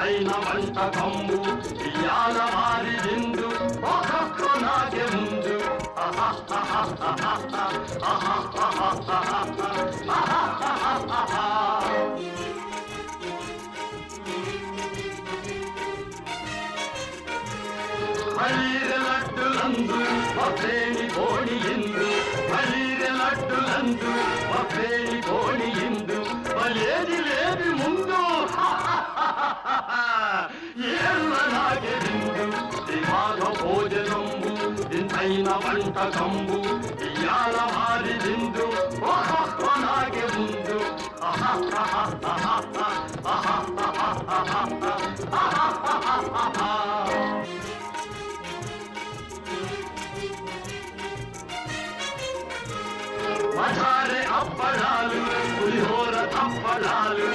ఇంతైన వంటకంబు ఇయాల వారి విందు ఒక్కొక్క నాకే ముందు బలీరె లడ్డులందు ఒకేని కోడి ఇందు బలీరె లడ్డులందు ఒకేని కోడి ఇందు బలేది లేది ముందు ఏళ్ళలాగే విందు శ్రీమాధ భోజనంబు ఇంతైన వంటకంబు ఇయాల వారి విందు నాగే ముందు మజారే అప్పడాలు పులిహోర తప్పడాలు